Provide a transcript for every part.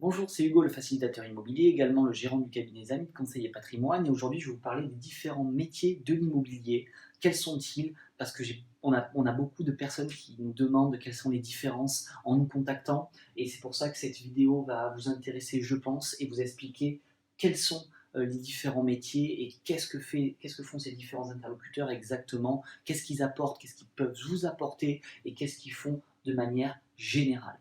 Bonjour, c'est Hugo, le facilitateur immobilier, également le gérant du cabinet des Amis de Conseiller Patrimoine. Et aujourd'hui, je vais vous parler des différents métiers de l'immobilier. Quels sont-ils? Parce que on a beaucoup de personnes qui nous demandent quelles sont les différences en nous contactant. Et c'est pour ça que cette vidéo va vous intéresser, je pense, et vous expliquer quels sont les différents métiers et qu'est-ce que font ces différents interlocuteurs exactement, qu'est-ce qu'ils apportent, qu'est-ce qu'ils peuvent vous apporter et qu'est-ce qu'ils font de manière générale.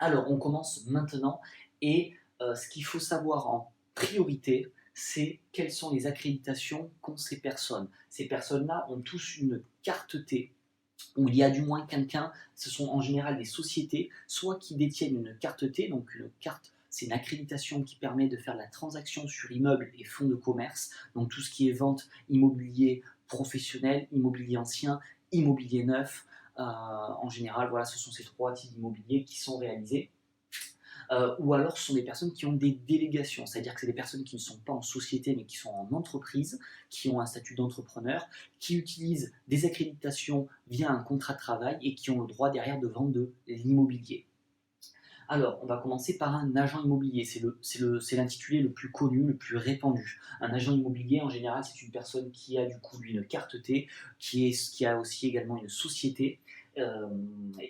Alors, on commence maintenant et ce qu'il faut savoir en priorité, c'est quelles sont les accréditations qu'ont ces personnes. Ces personnes-là ont tous une carte T, où il y a du moins quelqu'un, ce sont en général des sociétés, soit qui détiennent une carte T, donc une carte, c'est une accréditation qui permet de faire la transaction sur immeubles et fonds de commerce, donc tout ce qui est vente immobilier professionnel, immobilier ancien, immobilier neuf. En général, voilà, ce sont ces trois types d'immobilier qui sont réalisés. Ou alors ce sont des personnes qui ont des délégations, c'est-à-dire que c'est des personnes qui ne sont pas en société mais qui sont en entreprise, qui ont un statut d'entrepreneur, qui utilisent des accréditations via un contrat de travail et qui ont le droit derrière de vendre de l'immobilier. Alors, on va commencer par un agent immobilier. C'est l'intitulé le plus connu, le plus répandu. Un agent immobilier, en général, c'est une personne qui a du coup lui, une carte T, qui a aussi également une société euh,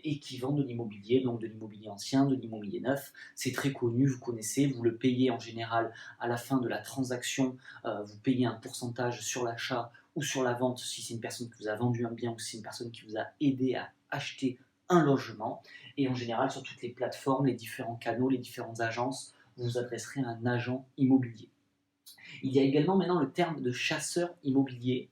et qui vend de l'immobilier, donc de l'immobilier ancien, de l'immobilier neuf. C'est très connu, vous connaissez, vous le payez en général à la fin de la transaction. Vous payez un pourcentage sur l'achat ou sur la vente si c'est une personne qui vous a vendu un bien ou si c'est une personne qui vous a aidé à acheter un logement. Et en général, sur toutes les plateformes, les différents canaux, les différentes agences, vous vous adresserez à un agent immobilier. Il y a également maintenant le terme de chasseur immobilier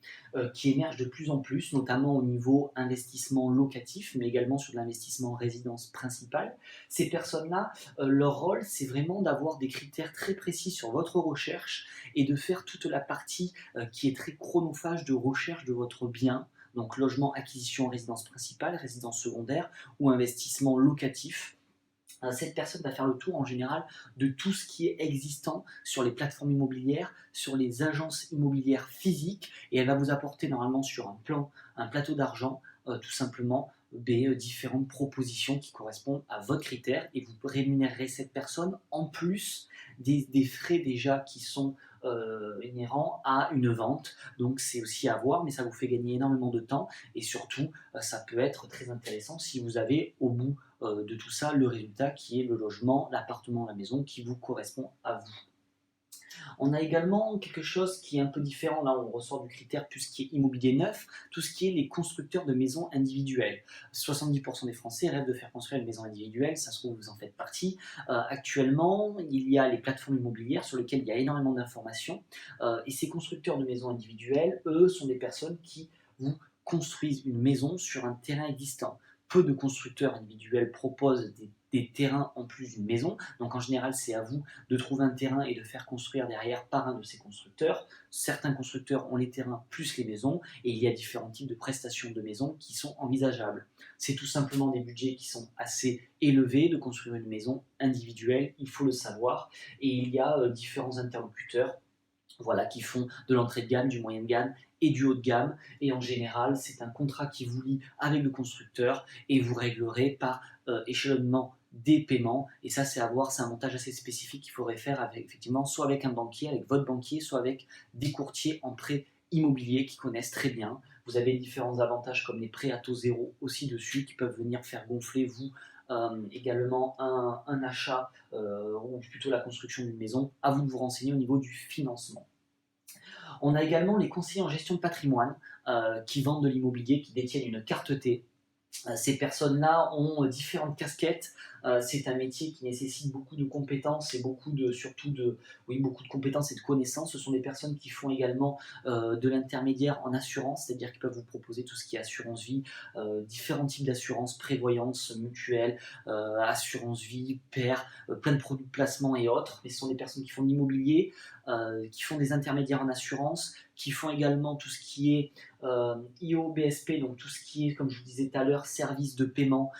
qui émerge de plus en plus, notamment au niveau investissement locatif, mais également sur l'investissement résidence principale. Ces personnes-là, leur rôle, c'est vraiment d'avoir des critères très précis sur votre recherche et de faire toute la partie qui est très chronophage de recherche de votre bien, donc logement, acquisition, résidence principale, résidence secondaire ou investissement locatif. Cette personne va faire le tour en général de tout ce qui est existant sur les plateformes immobilières, sur les agences immobilières physiques, et elle va vous apporter normalement sur un plateau d'argent, tout simplement des différentes propositions qui correspondent à votre critère, et vous rémunérerez cette personne en plus des frais déjà qui sont inhérents à une vente. Donc c'est aussi à voir, mais ça vous fait gagner énormément de temps, et surtout ça peut être très intéressant si vous avez au bout de tout ça le résultat qui est le logement, l'appartement, la maison qui vous correspond à vous. On a également quelque chose qui est un peu différent, là on ressort du critère tout ce qui est immobilier neuf, tout ce qui est les constructeurs de maisons individuelles. 70% des Français rêvent de faire construire une maison individuelle, ça se trouve vous en faites partie. Actuellement, il y a les plateformes immobilières sur lesquelles il y a énormément d'informations, et ces constructeurs de maisons individuelles, eux, sont des personnes qui vous construisent une maison sur un terrain existant. Peu de constructeurs individuels proposent des terrains en plus d'une maison, donc en général c'est à vous de trouver un terrain et de faire construire derrière par un de ces constructeurs. Certains constructeurs ont les terrains plus les maisons et il y a différents types de prestations de maisons qui sont envisageables. C'est tout simplement des budgets qui sont assez élevés de construire une maison individuelle, il faut le savoir, et il y a différents interlocuteurs, voilà, qui font de l'entrée de gamme, du moyen de gamme et du haut de gamme. Et en général, c'est un contrat qui vous lie avec le constructeur et vous réglerez par échelonnement des paiements. Et ça, c'est à voir, c'est un montage assez spécifique qu'il faudrait faire avec, effectivement, soit avec un banquier, avec votre banquier, soit avec des courtiers en prêt immobilier qui connaissent très bien. Vous avez différents avantages comme les prêts à taux zéro aussi dessus qui peuvent venir faire gonfler vous également un achat ou plutôt la construction d'une maison. À vous de vous renseigner au niveau du financement. On a également les conseillers en gestion de patrimoine qui vendent de l'immobilier, qui détiennent une carte T. Ces personnes-là ont différentes casquettes. C'est un métier qui nécessite beaucoup de compétences et beaucoup de compétences et de connaissances. Ce sont des personnes qui font également de l'intermédiaire en assurance, c'est-à-dire qu'ils peuvent vous proposer tout ce qui est assurance vie, différents types d'assurance, prévoyance, mutuelle, assurance vie, paire, plein de produits de placement et autres. Mais ce sont des personnes qui font de l'immobilier, qui font des intermédiaires en assurance, qui font également tout ce qui est IO, BSP, donc tout ce qui est, comme je vous disais tout à l'heure, services de paiement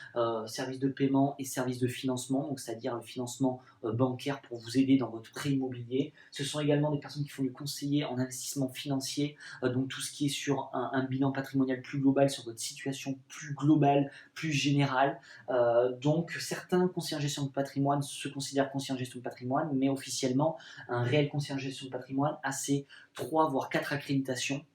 et services services de financement, donc c'est-à-dire le financement bancaire pour vous aider dans votre prêt immobilier. Ce sont également des personnes qui font du conseiller en investissement financier, donc tout ce qui est sur un bilan patrimonial plus global, sur votre situation plus globale, plus générale. Donc certains conseillers en gestion de patrimoine se considèrent conseillers en gestion de patrimoine, mais officiellement, un réel conseiller en gestion de patrimoine a ses 3 voire 4 accréditations.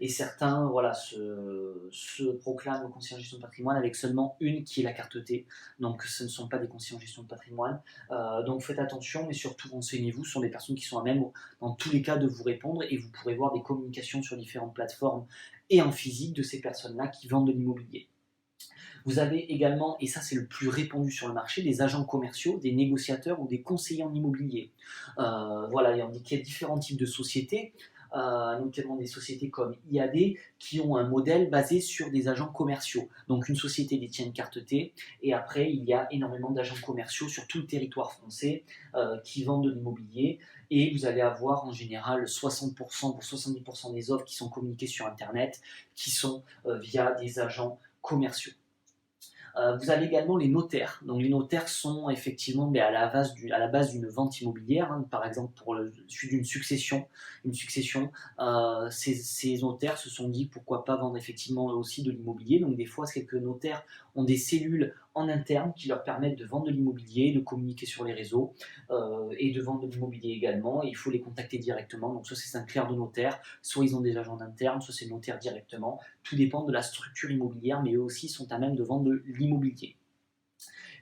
Et certains voilà, se proclament conseillers en gestion de patrimoine avec seulement une qui est la carte T. Donc ce ne sont pas des conseillers en gestion de patrimoine. Donc faites attention, mais surtout renseignez-vous. Ce sont des personnes qui sont à même, dans tous les cas, de vous répondre, et vous pourrez voir des communications sur différentes plateformes et en physique de ces personnes-là qui vendent de l'immobilier. Vous avez également, et ça c'est le plus répandu sur le marché, des agents commerciaux, des négociateurs ou des conseillers en immobilier. Voilà, il y a différents types de sociétés, notamment des sociétés comme IAD, qui ont un modèle basé sur des agents commerciaux. Donc une société détient une carte T, et après il y a énormément d'agents commerciaux sur tout le territoire français qui vendent de l'immobilier, et vous allez avoir en général 60% pour 70% des offres qui sont communiquées sur Internet, qui sont via des agents commerciaux. Vous avez également les notaires. Donc les notaires sont effectivement à la base d'une vente immobilière, hein. Par exemple pour le suite d'une succession, ces notaires se sont dit pourquoi pas vendre effectivement aussi de l'immobilier. Donc des fois, quelques notaires ont des cellules en interne qui leur permettent de vendre de l'immobilier, de communiquer sur les réseaux et de vendre de l'immobilier également. Et il faut les contacter directement. Donc soit c'est un clerc de notaire, soit ils ont des agents internes, soit c'est le notaire directement. Tout dépend de la structure immobilière, mais eux aussi sont à même de vendre de l'immobilier.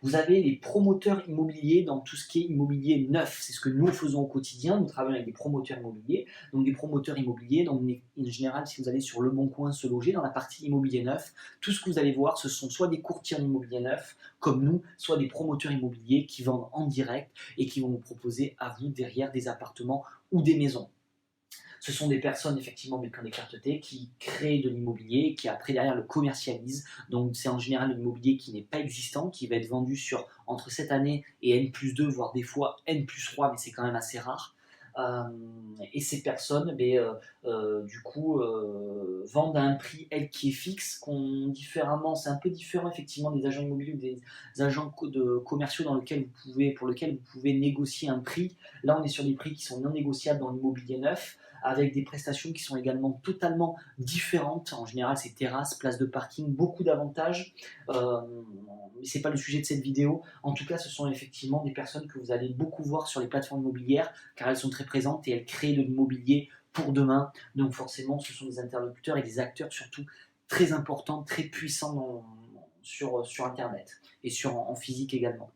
Vous avez les promoteurs immobiliers dans tout ce qui est immobilier neuf. C'est ce que nous faisons au quotidien. Nous travaillons avec des promoteurs immobiliers. Donc des promoteurs immobiliers, donc en général, si vous allez sur Le Bon Coin se loger, dans la partie immobilier neuf, tout ce que vous allez voir, ce sont soit des courtiers en immobilier neuf, comme nous, soit des promoteurs immobiliers qui vendent en direct et qui vont vous proposer à vous derrière des appartements ou des maisons. Ce sont des personnes effectivement qui ont des cartes T, qui créent de l'immobilier, qui après derrière le commercialisent. Donc c'est en général de l'immobilier qui n'est pas existant, qui va être vendu sur entre cette année et N+2, voire des fois N+3, mais c'est quand même assez rare. Et ces personnes, du coup, vendent à un prix, qui est fixe, c'est un peu différent effectivement des agents immobiliers ou des agents commerciaux pour lesquels vous pouvez négocier un prix. Là, on est sur des prix qui sont non négociables dans l'immobilier neuf, avec des prestations qui sont également totalement différentes. En général, c'est terrasses, places de parking, beaucoup d'avantages. Mais ce n'est pas le sujet de cette vidéo. En tout cas, ce sont effectivement des personnes que vous allez beaucoup voir sur les plateformes immobilières, car elles sont très présentes et elles créent de l'immobilier pour demain. Donc forcément, ce sont des interlocuteurs et des acteurs surtout très importants, très puissants sur Internet et en physique également.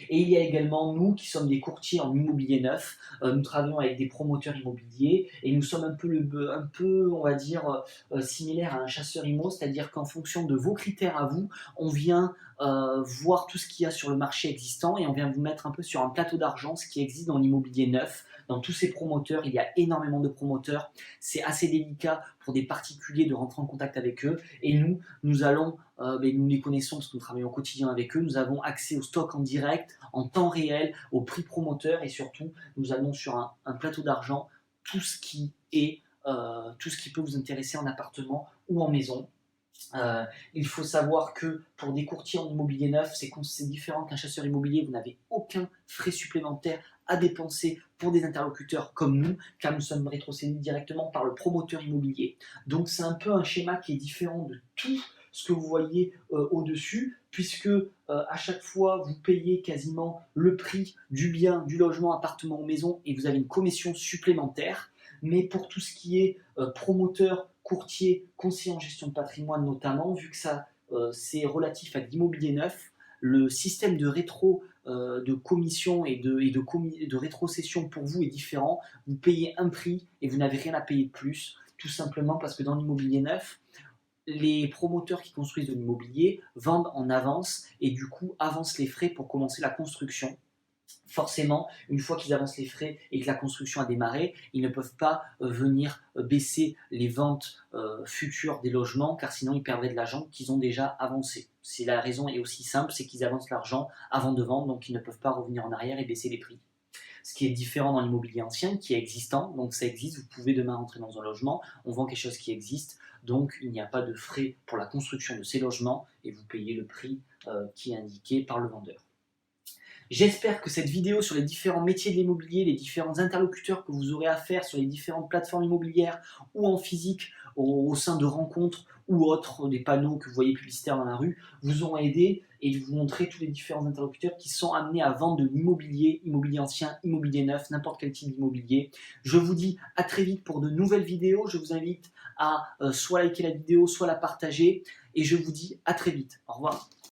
Et il y a également nous qui sommes des courtiers en immobilier neuf. Nous travaillons avec des promoteurs immobiliers et nous sommes un peu on va dire, similaires à un chasseur immo, c'est-à-dire qu'en fonction de vos critères à vous, on vient voir tout ce qu'il y a sur le marché existant et on vient vous mettre un peu sur un plateau d'argent ce qui existe dans l'immobilier neuf. Dans tous ces promoteurs, il y a énormément de promoteurs. C'est assez délicat pour des particuliers de rentrer en contact avec eux. Et nous allons, nous les connaissons parce que nous travaillons au quotidien avec eux. Nous avons accès au stock en direct, en temps réel, au prix promoteur. Et surtout, nous allons sur un plateau d'argent tout ce qui peut vous intéresser en appartement ou en maison. Il faut savoir que pour des courtiers en immobilier neuf, c'est différent qu'un chasseur immobilier. Vous n'avez aucun frais supplémentaire à dépenser pour des interlocuteurs comme nous, car nous sommes rétrocédés directement par le promoteur immobilier. Donc c'est un peu un schéma qui est différent de tout ce que vous voyez au-dessus, puisque à chaque fois vous payez quasiment le prix du bien, du logement, appartement ou maison, et vous avez une commission supplémentaire. Mais pour tout ce qui est promoteur, courtier, conseiller en gestion de patrimoine notamment, vu que c'est relatif à l'immobilier neuf, le système de de commission et de rétrocession pour vous est différent. Vous payez un prix et vous n'avez rien à payer de plus, tout simplement parce que dans l'immobilier neuf, les promoteurs qui construisent de l'immobilier vendent en avance et du coup avancent les frais pour commencer la construction. Forcément, une fois qu'ils avancent les frais et que la construction a démarré, ils ne peuvent pas venir baisser les ventes futures des logements, car sinon ils perdraient de l'argent qu'ils ont déjà avancé. La raison est aussi simple, c'est qu'ils avancent l'argent avant de vendre, donc ils ne peuvent pas revenir en arrière et baisser les prix. Ce qui est différent dans l'immobilier ancien, qui est existant, donc ça existe, vous pouvez demain entrer dans un logement, on vend quelque chose qui existe, donc il n'y a pas de frais pour la construction de ces logements et vous payez le prix qui est indiqué par le vendeur. J'espère que cette vidéo sur les différents métiers de l'immobilier, les différents interlocuteurs que vous aurez à faire sur les différentes plateformes immobilières ou en physique au sein de rencontres ou autres, des panneaux que vous voyez publicitaires dans la rue, vous auront aidé et vous montrer tous les différents interlocuteurs qui sont amenés à vendre de l'immobilier, immobilier ancien, immobilier neuf, n'importe quel type d'immobilier. Je vous dis à très vite pour de nouvelles vidéos. Je vous invite à soit liker la vidéo, soit la partager et je vous dis à très vite. Au revoir.